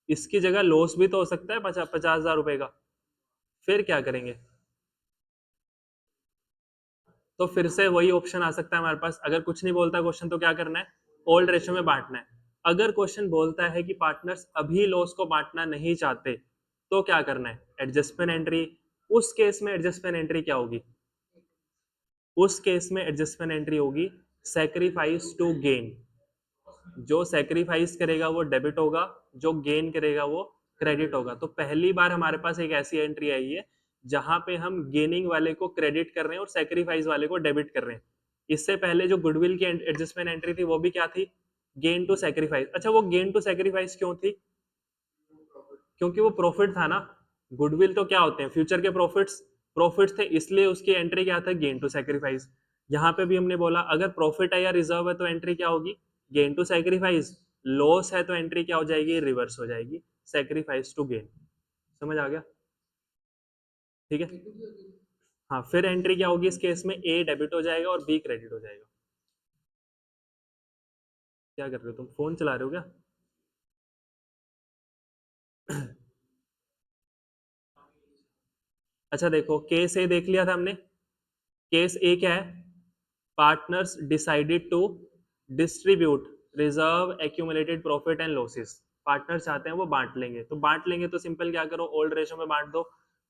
इसकी जगह लॉस भी तो हो सकता है 50,000 रुपए का। फिर क्या करेंगे? तो फिर से वही ऑप्शन आ सकता है हमारे पास। अगर कुछ नहीं बोलता क्वेश्चन तो क्या करना है? ओल्ड रेशो में बांटना है। अगर क्वेश्चन बोलता है कि पार्टनर्स अभी लॉस को बांटना नहीं चाहते तो क्या करना है? Adjustment entry. उस केस में एडजस्टमेंट एंट्री क्या होगी? उस केस में एडजस्टमेंट एंट्री होगी सेक्रीफाइस टू गेन। जो सेक्रीफाइस करेगा वो डेबिट होगा, जो गेन करेगा वो क्रेडिट होगा। तो पहली बार हमारे पास एक ऐसी एंट्री आई है जहां पे हम गेनिंग वाले को क्रेडिट कर रहे हैं और सेक्रीफाइस वाले को डेबिट कर रहे हैं। इससे पहले जो गुडविल की एडजस्टमेंट एंट्री थी वो भी क्या थी? Gain to sacrifice. अच्छा, वो गेन टू सेक्रीफाइस क्यों थी? क्योंकि वो प्रॉफिट था ना। गुडविल तो क्या होते हैं, फ्यूचर के प्रॉफिट्स। प्रॉफिट थे इसलिए उसकी एंट्री क्या था, गेन टू सेक्रीफाइस। यहाँ पे भी हमने बोला अगर प्रॉफिट है या रिजर्व है तो एंट्री क्या होगी, गेन टू सेक्रीफाइस। लॉस है तो एंट्री क्या हो जाएगी, रिवर्स हो जाएगी, सेक्रीफाइस टू गेन। समझ आ गया? ठीक है। हाँ, फिर एंट्री क्या होगी इस केस में, ए डेबिट हो जाएगा और बी क्रेडिट हो जाएगा। क्या कर रहे हो तुम, फोन चला रहे हो क्या? अच्छा देखो, केस ए देख लिया था हमने। केस ए क्या है, partners decided to distribute reserve accumulated profit and losses. Partner चाहते हैं वो बांट लेंगे, तो बांट लेंगे तो सिंपल क्या करो, ओल्ड रेशो में बांट दो।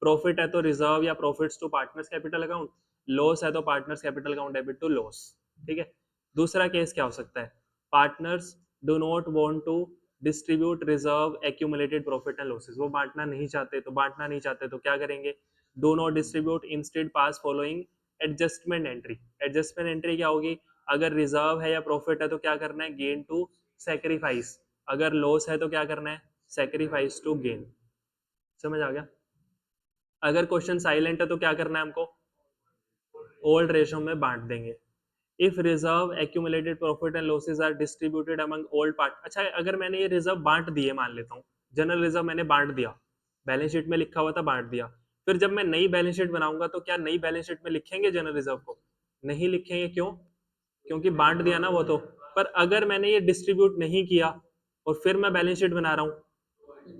प्रॉफिट है तो रिजर्व या profits to partners capital account, loss है तो partners capital account debit to loss. ठीक है। दूसरा केस क्या हो सकता है, partners do not want to distribute reserve accumulated profit and losses, वो बांटना नहीं चाहते, तो बांटना नहीं चाहते तो क्या करेंगे, do not distribute, instead pass following adjustment entry. Adjustment entry क्या होगी, अगर रिजर्व है या प्रॉफिट है तो क्या करना है, गेन टू सेक्रीफाइस। अगर लॉस है तो क्या करना है, सेक्रीफाइस टू गेन। समझ आ गया? अगर क्वेश्चन साइलेंट है तो क्या करना है हमको, ओल्ड रेशो में बांट देंगे। If reserve accumulated profit and losses are distributed among old part. अच्छा, अगर मैंने ये रिजर्व बांट दिए, मान लेता हूँ जनरल रिजर्व मैंने बांट दिया, बैलेंस शीट में लिखा हुआ था बांट दिया, फिर जब मैं नई बैलेंस शीट बनाऊंगा तो क्या नई बैलेंस शीट में लिखेंगे जनरल रिजर्व को, नहीं लिखेंगे। क्यों? क्योंकि बांट दिया ना वो तो। पर अगर मैंने ये डिस्ट्रीब्यूट नहीं किया और फिर मैं बैलेंस शीट बना रहा हूँ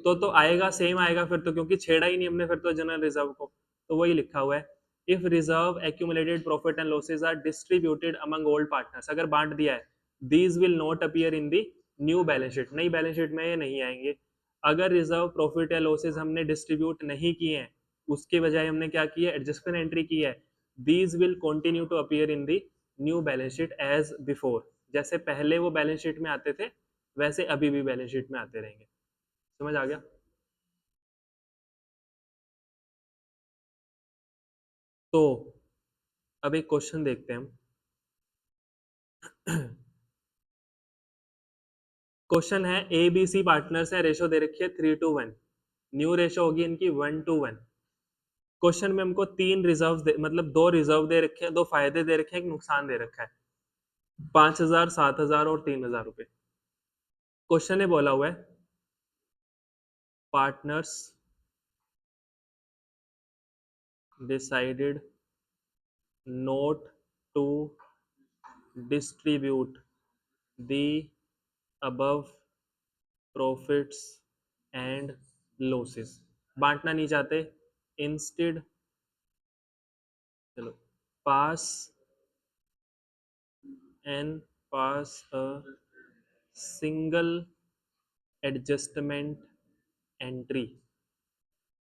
तो आएगा, सेम आएगा फिर तो, क्योंकि छेड़ा ही नहीं हमने फिर तो जनरल रिजर्व को। तो वही लिखा हुआ है, if reserve accumulated profit and losses are distributed among old partners, अगर बांट दिया है, these will not appear in the new balance sheet, नई बैलेंस शीट में ये नहीं आएंगे। अगर रिजर्व प्रॉफिट या लॉसेस हमने डिस्ट्रीब्यूट नहीं किए हैं, उसके बजाय हमने क्या किया, एडजस्टमेंट एंट्री की है, these will continue to appear in the new balance sheet as before. जैसे पहले वो बैलेंस शीट में आते थे वैसे अभी भी बैलेंस शीट में आते रहेंगे। समझ आ गया? तो अब एक क्वेश्चन देखते हैं हम। क्वेश्चन है, ए बी सी पार्टनर्स है, रेशो दे रखी है 3:1, न्यू रेशो होगी इनकी 1:1। क्वेश्चन में हमको तीन रिजर्व मतलब दो रिजर्व दे रखे हैं, दो फायदे दे रखे हैं, एक नुकसान दे रखा है, 5,000, 7,000 और 3,000 रुपए। क्वेश्चन ने बोला हुआ है, partners decided not to distribute the above profits and losses. बांटना नहीं चाहते, इंस्टेड, चलो, pass and pass a single adjustment entry.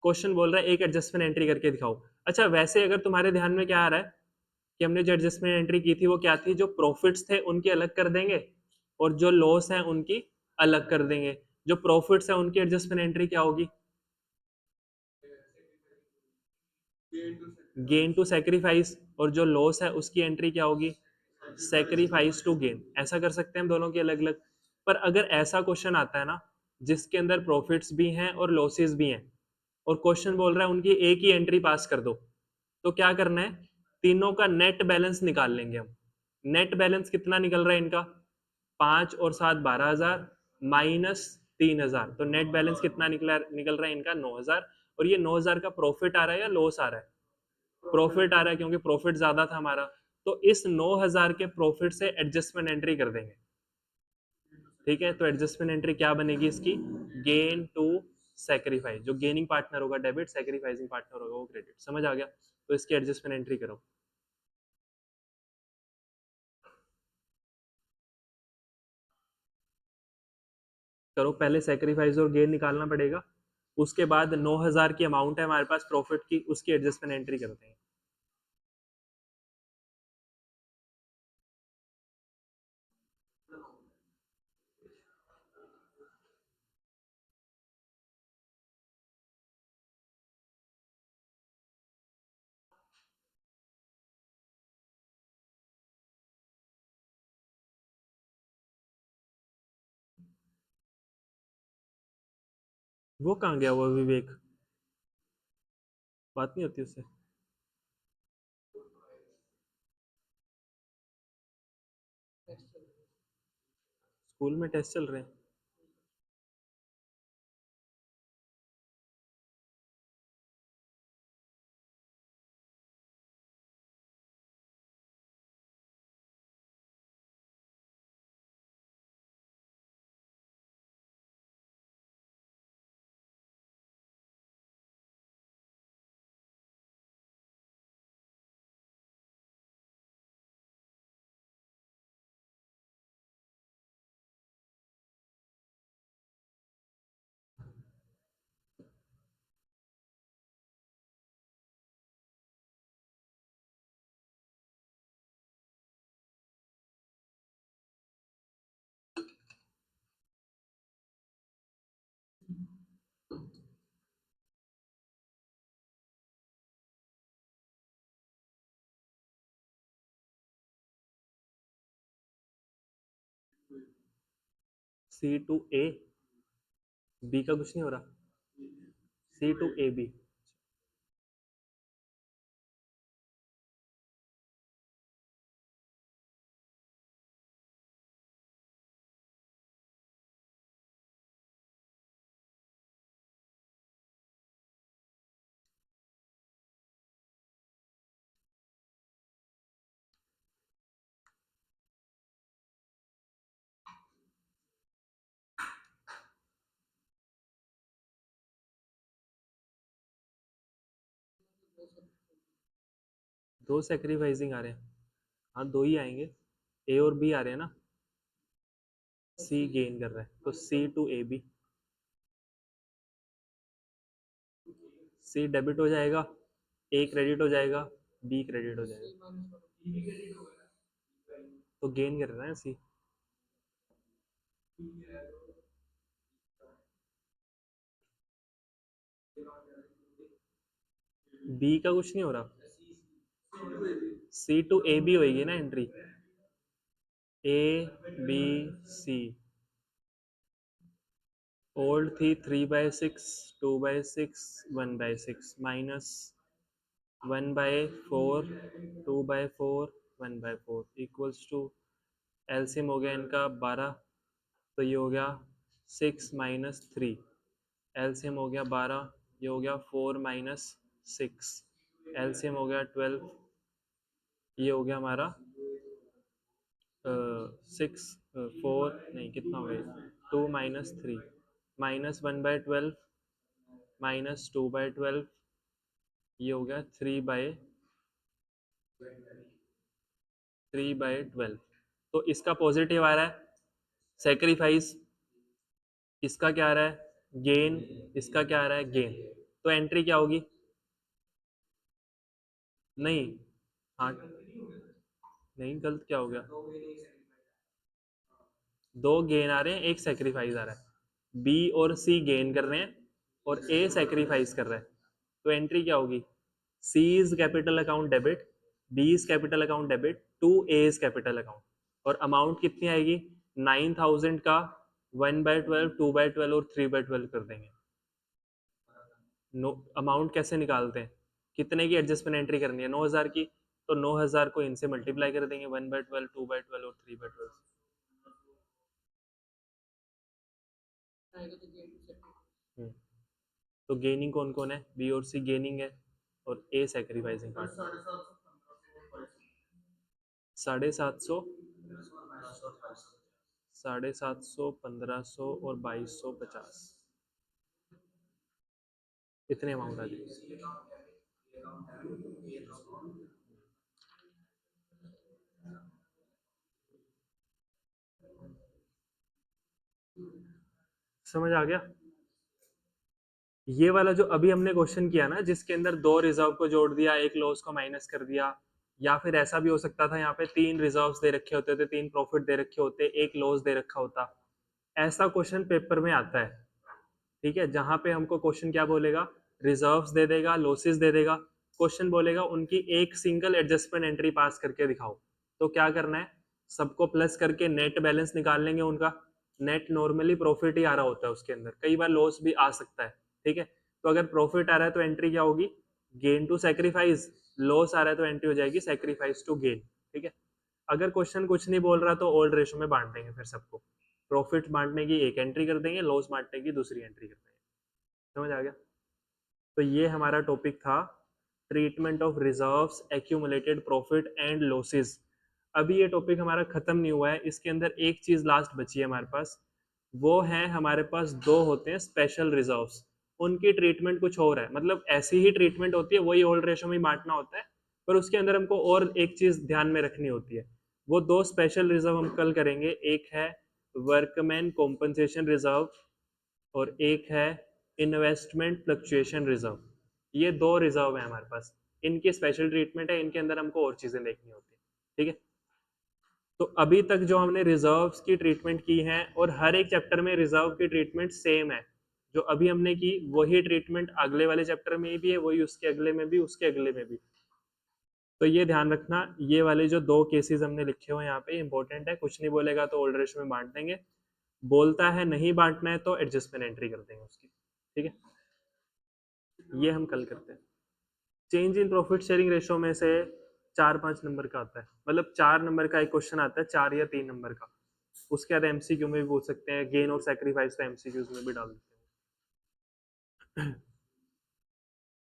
Question बोल रहा है एक एडजस्टमेंट एंट्री करके दिखाओ। अच्छा, वैसे अगर तुम्हारे ध्यान में क्या आ रहा है कि हमने जो एडजस्टमेंट एंट्री की थी वो क्या थी, जो प्रॉफिट्स थे उनकी अलग कर देंगे और जो लॉस है उनकी अलग कर देंगे। जो प्रॉफिट्स है उनकी एडजस्टमेंट एंट्री क्या होगी, गेन टू सेक्रीफाइस, और जो लॉस है उसकी एंट्री क्या होगी, सेक्रीफाइस टू गेन। ऐसा कर सकते हैं हम दोनों की अलग अलग। पर अगर ऐसा क्वेश्चन आता है ना जिसके अंदर प्रॉफिट्स भी हैं और लॉसेस भी हैं, और क्वेश्चन बोल रहा है उनकी एक ही एंट्री पास कर दो, तो क्या करना है, तीनों का नेट बैलेंस निकाल लेंगे हम। नेट बैलेंस कितना निकल रहा है इनका, 5 और 7 12,000 माइनस 3,000, तो नेट बैलेंस कितना निकल रहा है इनका 9,000। और ये 9,000 का प्रॉफिट आ रहा है या लॉस आ रहा है, प्रॉफिट आ रहा है क्योंकि प्रॉफिट ज्यादा था हमारा। तो इस 9,000 के प्रॉफिट से एडजस्टमेंट एंट्री कर देंगे। ठीक है, तो एडजस्टमेंट एंट्री क्या बनेगी इसकी, गेन टू सेक्रीफाइस। जो गेनिंग पार्टनर होगा डेबिट, सेक्रीफाइसिंग पार्टनर होगा वो क्रेडिट। समझ आ गया? तो इसकी एडजस्टमेंट एंट्री करो। करो, पहले सेक्रीफाइस और गेन निकालना पड़ेगा, उसके बाद 9,000 की अमाउंट है हमारे पास प्रॉफिट की, उसकी एडजस्टमेंट एंट्री करते हैं। वो कहाँ गया वो विवेक? बात नहीं होती उससे? स्कूल में टेस्ट चल रहे हैं? C to A, B का कुछ नहीं हो रहा? C to AB। दो सेक्रीफाइसिंग आ रहे हैं। हाँ, दो ही आएंगे। A और B आ रहे हैं ना। C गेन कर रहा है तो C to AB। C debit हो जाएगा, A क्रेडिट हो जाएगा, B क्रेडिट हो जाएगा। तो गेन कर रहा है C। B का कुछ नहीं हो रहा। C to AB होगी ना entry. A B C। Old थी 3/6, 2/6, 1/6 माइनस 1/4, 2/4, 1/4 इक्वल्स टू, एलसीएम हो गया इनका 12, तो ये हो गया 6 - 3। एलसीएम हो गया 12, ये हो गया 4 - 6। एलसीएम हो गया 12, ये हो गया हमारा 6, 4 नहीं, कितना हो गया, 2 - 3, -1/12 -2/12, ये हो गया 3/12। तो इसका पॉजिटिव आ रहा है सेक्रीफाइस, इसका क्या आ रहा है गेन, इसका क्या आ रहा है गेन। तो एंट्री क्या होगी? नहीं, हाँ, नहीं, गलत क्या हो गया? दो गेन आ रहे हैं, एक सेक्रीफाइस आ रहा है। बी और सी गेन कर रहे हैं और ए सेक्रीफाइस कर रहा है। तो एंट्री क्या होगी? C is capital account debit, B is capital account debit to A is capital account. और अमाउंट कितनी आएगी? 9,000 का 1/12, 2/12 और 3/12 कर देंगे। नो, अमाउंट कैसे निकालते हैं? कितने की एडजस्टमेंट एंट्री करनी है? 9,000 की। तो 9,000 को इनसे मल्टीप्लाई कर देंगे 1/12, 2/12 और 3/12। तो गेनिंग कौन कौन है? बी और सी गेनिंग है और ए सैक्रिफाइसिंग पार्ट। 750, 750, 1,500 और 2,250, इतने अमाउंट आ जाएगी। समझ आ गया? ये वाला जो अभी हमने क्वेश्चन किया ना, जिसके अंदर दो रिजर्व को जोड़ दिया, एक लॉस को माइनस कर दिया, या फिर ऐसा भी हो सकता था यहाँ पे 3 रिजर्व्स दे रखे होते थे, 3 प्रॉफिट दे रखे होते, एक लॉस दे रखा होता। ऐसा क्वेश्चन पेपर में आता है, ठीक है, जहां पे हमको क्वेश्चन क्या बोलेगा, रिजर्व्स दे देगा, लॉसेस दे देगा, क्वेश्चन बोलेगा उनकी एक सिंगल एडजस्टमेंट एंट्री पास करके दिखाओ। तो क्या करना है, सबको प्लस करके नेट बैलेंस निकाल लेंगे उनका, नेट नॉर्मली प्रॉफिट ही आ रहा होता है उसके अंदर, कई बार लॉस भी आ सकता है, ठीक है। तो अगर प्रॉफिट आ रहा है तो एंट्री क्या होगी, गेन टू सेक्रीफाइस, लॉस आ रहा है तो एंट्री हो जाएगी सेक्रीफाइस टू गेन, ठीक है। अगर क्वेश्चन कुछ नहीं बोल रहा तो ओल्ड रेशो में बांट देंगे फिर सबको, प्रॉफिट बांटने की एक एंट्री कर देंगे, लॉस बांटने की दूसरी एंट्री कर देंगे। समझ आ गया। तो ये हमारा टॉपिक था, treatment of reserves, accumulated profit and losses. अभी ये टॉपिक हमारा खत्म नहीं हुआ है, इसके अंदर एक चीज लास्ट बची है हमारे पास, वो है हमारे पास दो होते हैं स्पेशल रिजर्व्स, उनकी ट्रीटमेंट कुछ और है, मतलब ऐसी ही ट्रीटमेंट होती है, वही ओल्ड रेशो में बांटना होता है, पर उसके अंदर हमको और एक चीज ध्यान में रखनी होती है। वो दो स्पेशल रिजर्व हम कल करेंगे, एक है वर्कमैन कॉम्पनसेशन रिजर्व और एक है इन्वेस्टमेंट फ्लक्चुएशन रिजर्व। ये दो रिजर्व है हमारे पास, इनकी स्पेशल ट्रीटमेंट है, इनके अंदर हमको और चीजें देखनी होती है, ठीक है। तो अभी तक जो हमने रिजर्व्स की ट्रीटमेंट की है, और हर एक चैप्टर में रिजर्व की ट्रीटमेंट सेम है, जो अभी हमने की वही ट्रीटमेंट अगले वाले चैप्टर में भी है, वही उसके अगले में भी, उसके अगले में भी। तो ये ध्यान रखना, ये वाले जो दो केसेस हमने लिखे हुए यहाँ पे इंपॉर्टेंट है, कुछ नहीं बोलेगा तो ओल्ड रेशो में बांट देंगे, बोलता है नहीं बांटना है तो एडजस्टमेंट एंट्री कर देंगे उसकी, ठीक है। ये हम कल करते हैं। Change in profit sharing ratio में से 4-5 नंबर का आता है, मतलब 4 नंबर का एक क्वेश्चन आता है, 4 या 3 नंबर का, उसके बाद एमसीक्यू में भी पूछ सकते हैं, गेन और सैक्रिफाइस का एमसीक्यूज में भी डाल देते हैं।